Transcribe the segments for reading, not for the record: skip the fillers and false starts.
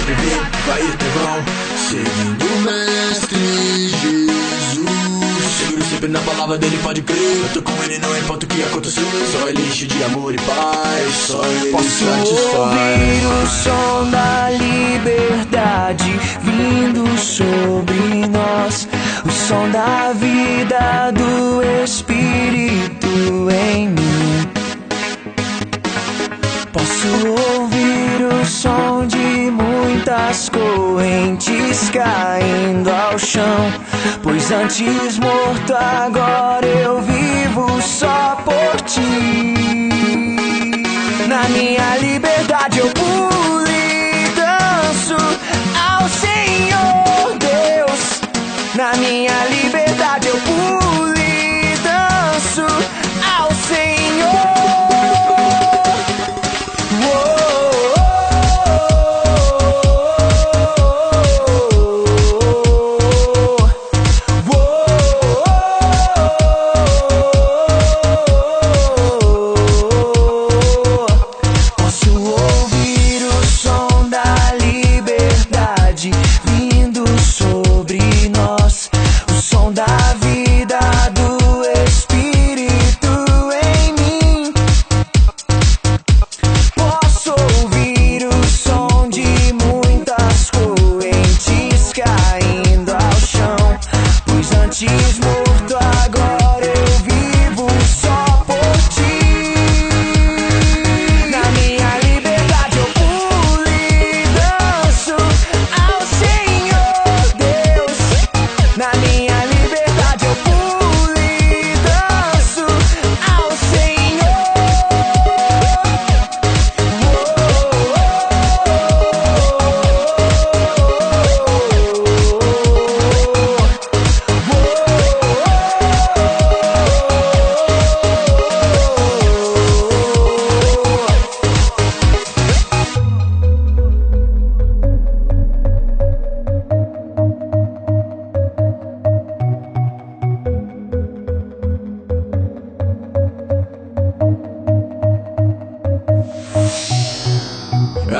sempre vem, vai e trovão, seguindo o Mestre Jesus. Seguro sempre na palavra dele, pode crer. Eu tô com ele, não importa o que acontecer. Só ele enche de amor e paz, só ele satisfaz. Ouvir o som da liberdade vindo sobre nós, o som da vida do Espírito em mim. Posso ouvir o som de muitas correntes caindo ao chão, pois antes morto agora eu vivo só por ti. Na minha liberdade eu pulo e danço ao Senhor Deus. Na minha liberdade eu pulo e danço ao Senhor.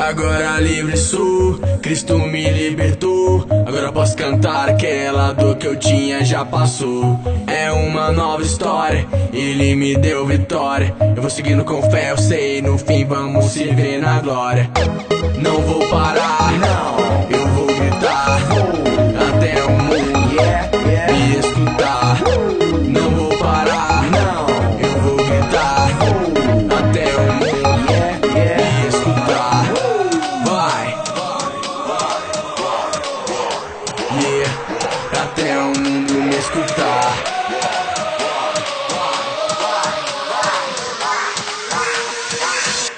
Agora livre sou, Cristo me libertou. Agora posso cantar, aquela dor que eu tinha já passou. É uma nova história, Ele me deu vitória. Eu vou seguindo com fé, eu sei, no fim vamos se ver na glória. Não vou parar, não, eu vou gritar até o mundo me escutar. Não vou parar, não, eu vou gritar até o mundo me escutar. Até o mundo me escutar.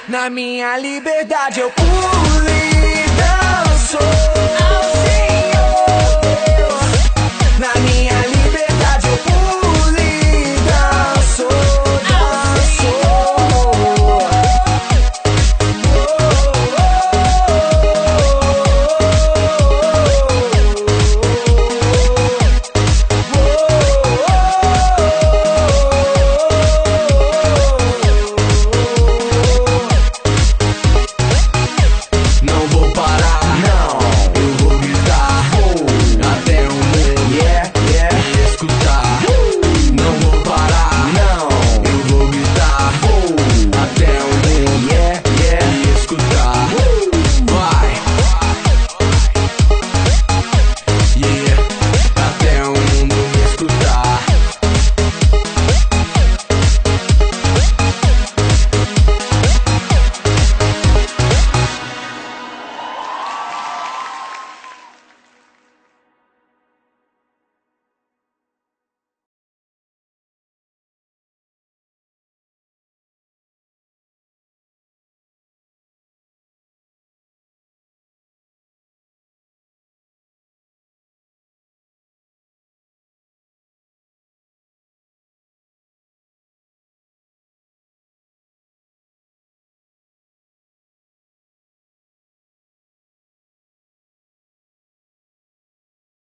Na minha liberdade eu pulo.